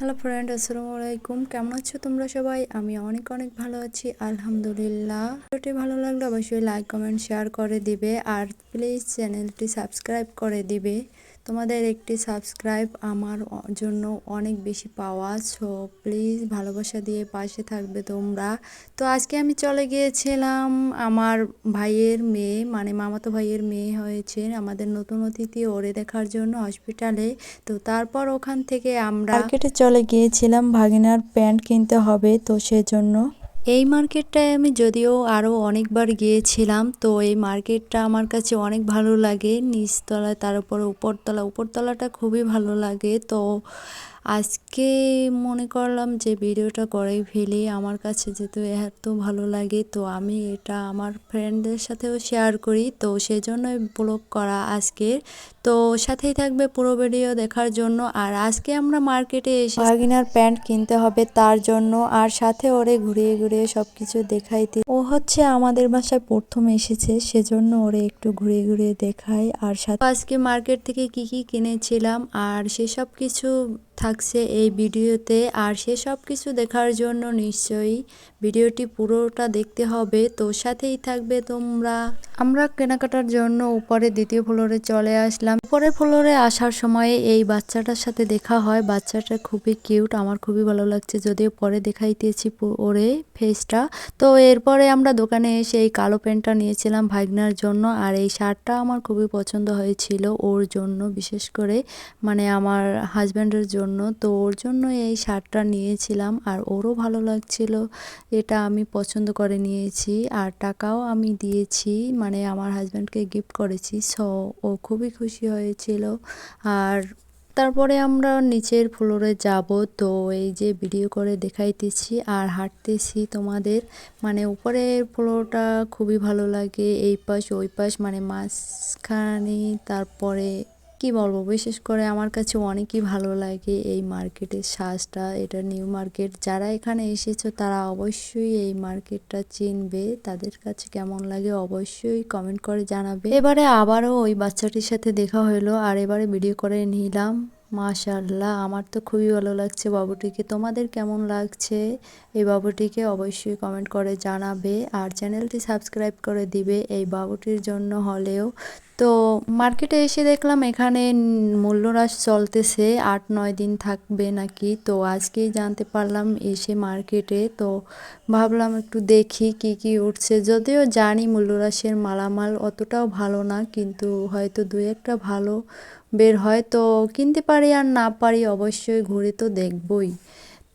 Hello friend, আসসালামু আলাইকুম। কেমন আছো তোমরা সবাই? আমি অনেক অনেক ভালো আছি, আলহামদুলিল্লাহ। ভিডিওটি ভালো লাগলে অবশ্যই লাইক কমেন্ট শেয়ার করে দিবে, আর প্লিজ চ্যানেলটি সাবস্ক্রাইব করে দিবে। তোমাদের একটি সাবস্ক্রাইব আমার জন্য অনেক বেশি পাওয়া, সো প্লিজ ভালোবাসা দিয়ে পাশে থাকবে তোমরা। তো আজকে আমি চলে গিয়েছিলাম আমার ভাইয়ের মেয়ে, মানে মামাতো ভাইয়ের মেয়ে হয়েছে, আমাদের নতুন অতিথি, ওরে দেখার জন্য হসপিটালে। তো তারপর ওখান থেকে আমরা মার্কেটে চলে গিয়েছিলাম, ভাগিনার প্যান্ট কিনতে হবে, তো সেজন্য এই মার্কেটটায় আমি যদিও আরও অনেকবার গিয়েছিলাম। তো এই মার্কেটটা আমার কাছে অনেক ভালো লাগে, নিচতলায় তার উপরে উপরতলাটা খুবই ভালো লাগে। তো আজকে মনে করলাম যে ভিডিওটা করেই ফেলি, আমার কাছে যেহেতু এত ভালো লাগে, তো আমি এটা আমার ফ্রেন্ডদের সাথেও শেয়ার করি, তো সেজন্যই ব্লগ করা আজকে। তো সাথেই থাকবে পুরো ভিডিও দেখার জন্য। আর আজকে আমরা মার্কেটে এসে ভাগিনার প্যান্ট কিনতে হবে তার জন্য, আর সাথে ওরে ঘুরিয়ে ঘুরিয়ে সব কিছু দেখাইতে। ও হচ্ছে আমাদের বাসায় প্রথম এসেছে, সেজন্য ওরে একটু ঘুরিয়ে ঘুরিয়ে দেখাই। আর সাথে আজকে মার্কেট থেকে কি কি কিনেছিলাম আর সেসব কিছু থাকছে এই ভিডিওতে। আর সেসব কিছু দেখার জন্য নিশ্চয়ই ভিডিওটি পুরোটা দেখতে হবে, তো সাথেই থাকবে তোমরা। আমরা কেনাকাটার জন্য উপরে দ্বিতীয় ফ্লোরে চলে আসলাম। উপরের ফ্লোরে আসার সময় এই বাচ্চাটার সাথে দেখা হয়, বাচ্চাটা খুবই কিউট, আমার খুবই ভালো লাগছে, যদিও পরে দেখাইতেছি ওরে ফেসটা। তো এরপরে আমরা দোকানে এসে এই কালো প্যান্টটা নিয়েছিলাম ভাগনার জন্য, আর এই শার্টটা আমার খুবই পছন্দ হয়েছিল ওর জন্য, বিশেষ করে মানে আমার হাজব্যান্ডের জন্য। তো ওর জন্য এই শার্টটা নিয়েছিলাম, আর ওরও ভালো লাগছিল, এটা আমি পছন্দ করে নিয়েছি, আর টাকাও আমি দিয়েছি, মানে আমার হাজব্যান্ডকে গিফট করেছি, সো ও খুবই খুশি হয়েছিল। আর তারপরে আমরা নিচের ফ্লোরে যাব, তো এই যে ভিডিও করে দেখাইতেছি আর হাঁটতেছি তোমাদের, মানে উপরের ফ্লোরটা খুবই ভালো লাগে, এই পাশ ওই পাশ মানে মাঝখানে। তারপরে কি বলবো, বিশেষ করে আমার কাছে অনেকই ভালো লাগে এই মার্কেটের সাজটা। এটা নিউ মার্কেট, যারা এখানে এসেছো তারা অবশ্যই এই মার্কেটটা চিনবে, তাদের কাছে কেমন লাগে অবশ্যই কমেন্ট করে জানাবে। এবারে আবারও ওই বাচ্চাটির সাথে দেখা হলো, আর এবারে ভিডিও করে নিলাম। মাশাআল্লাহ, আমার তো খুবই ভালো লাগছে বাবুটিকে। তোমাদের কেমন লাগছে এই বাবুটিকে অবশ্যই কমেন্ট করে জানাবে, আর চ্যানেলটি সাবস্ক্রাইব করে দিবে এই বাবুটির জন্য হলেও। তো মার্কেটে এসে দেখলাম এখানে মূল্যহ্রাস চলতেছে, 8-9 দিন থাকবে নাকি। তো আজকেই জানতে পারলাম এসে মার্কেটে, তো ভাবলাম একটু দেখি কি কি উঠছে, যদিও জানি মূল্যহ্রাসের মালামাল অতটাও ভালো না, কিন্তু হয়তো দুই একটা ভালো বের হয়, তো কিনতে পারি আর না পারি অবশ্যই ঘুরে তো দেখবই।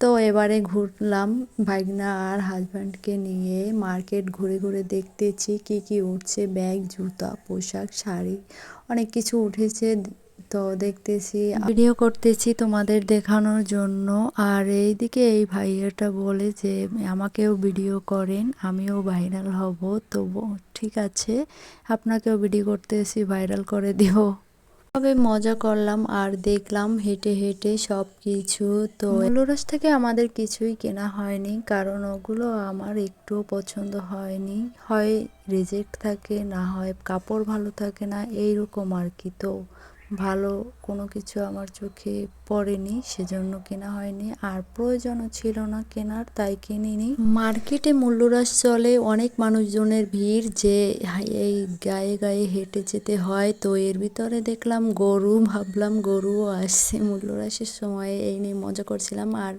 তো এবারে ঘুরলাম ভাগনা আর হাজব্যান্ডকে নিয়ে, মার্কেট ঘুরে ঘুরে দেখতেছি কি কি উঠছে, ব্যাগ, জুতা, পোশাক, শাড়ি, অনেক কিছু উঠেছে। তো দেখতেছি, ভিডিও করতেছি তোমাদের দেখানোর জন্য। আর এইদিকে এই ভাইয়াটা বলে যে আমাকেও ভিডিও করেন, আমিও ভাইরাল হব। তো ঠিক আছে, আপনাকেও ভিডিও করতেছি, ভাইরাল করে দিও। তবে মজা করলাম আর দেখলাম হেঁটে হেঁটে সব কিছু। তো মূল্যহ্রাস থেকে আমাদের কিছুই কেনা হয়নি, কারণ ওগুলো আমার একটুও পছন্দ হয়নি, হয় রিজেক্ট থাকে, না হয় কাপড় ভালো থাকে না, এইরকম আর কি। তো ভালো কোনো কিছু আমার চোখে পড়েনি, সেজন্য কেনা হয়নি, আর প্রয়োজনও ছিল না কেনার, তাই কিনিনি। মার্কেটে মূল্যহ্রাস চলে, অনেক মানুষজনের ভিড়, যে এই গায়ে গায়ে হেঁটে যেতে হয়। তো এর ভিতরে দেখলাম গরু, ভাবলাম গরুও আসছে মূল্যহ্রাসের সময়, এই নিয়ে মজা করছিলাম। আর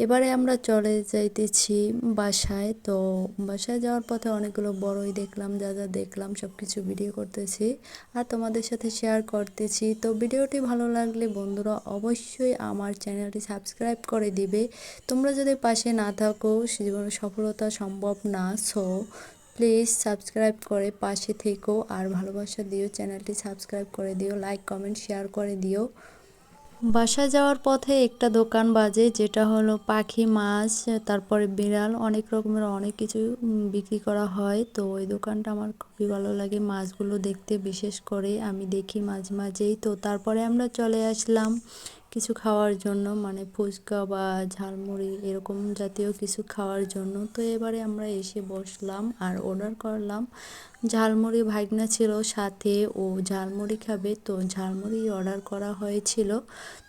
এবারে আমরা চলে যাইতেছি বাসায়। তো বাসায় যাওয়ার পথে অনেকগুলো বড়ই দেখলাম, যা যা দেখলাম সব কিছু ভিডিও করতেছি আর তোমাদের সাথে শেয়ার করতেছি। তো ভিডিওটি ভালো লাগলে বন্ধুরা অবশ্যই আমার চ্যানেলটি সাবস্ক্রাইব করে দিবে। তোমরা যদি পাশে না থাকো জীবনে সফলতা সম্ভব না, সো প্লিজ সাবস্ক্রাইব করে পাশে থেকো, আর ভালোবাসা দিও, চ্যানেলটি সাবস্ক্রাইব করে দিও, লাইক কমেন্ট শেয়ার করে দিও। বাসায় যাওয়ার পথে একটা দোকান বাজে, যেটা হলো পাখি, মাছ, তারপরে বিড়াল, অনেক রকমের অনেক কিছু বিক্রি করা হয়। তো ওই দোকানটা আমার খুবই ভালো লাগে, মাছগুলো দেখতে বিশেষ করে আমি দেখি মাঝে মাঝেই। তো তারপরে আমরা চলে আসলাম কিছু খাওয়ার জন্য, মানে ফুচকা বা ঝালমুড়ি এরকম জাতীয় কিছু খাওয়ার জন্য। তো এবারে আমরা এসে বসলাম আর অর্ডার করলাম ঝালমুড়ি। ভাগনা ছিল সাথে, ও ঝালমুড়ি খাবে, তো ঝালমুড়ি অর্ডার করা হয়েছিল।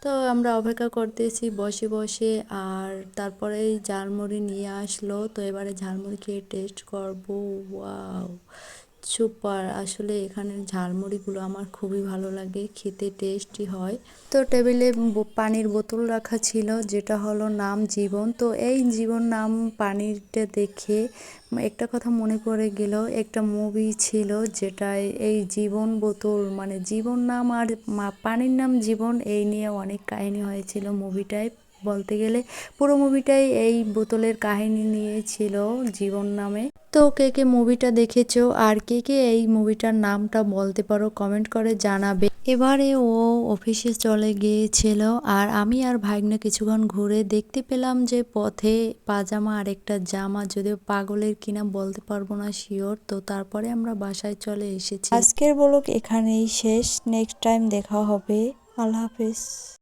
তো আমরা অপেক্ষা করতেছি বসে বসে, আর তারপরে ঝালমুড়ি নিয়ে আসলো। তো এবারে ঝালমুড়ি খেয়ে টেস্ট করবো। Wow, super! আসলে এখানের ঝালমুড়িগুলো আমার খুবই ভালো লাগে, খেতে টেস্টি হয়। তো টেবিলে পানির বোতল রাখা ছিল, যেটা হলো নাম জীবন। তো এই জীবন নাম পানিটা দেখে একটা কথা মনে পড়ে গেল, একটা মুভি ছিল যেটায় এই জীবন বোতল, মানে জীবন নাম আর পানির নাম জীবন, এই নিয়ে অনেক কাহিনী হয়েছিল মুভিটায়। বলতে গেলে পুরো মুভিটাই এই বোতলের কাহিনী নিয়ে ছিল, জীবন নামে। তো কে কে মুভিটা দেখেছো আর কে কে এই মুভিটার নামটা বলতে পারো কমেন্ট করে জানাবে। এবারে ও অফিসে চলে গিয়েছিল, আর আমি আর ভাগ্নে কিছুক্ষণ ঘুরে দেখতে পেলাম যে পথে পাজামা আর একটা জামা, যদিও পাগলের কিনা বলতে পারবো না শিওর। তো তারপরে আমরা বাসায় চলে এসেছি। আজকের ব্লগ এখানেই শেষ, নেক্সট টাইম দেখা হবে। আল্লাহ হাফেজ।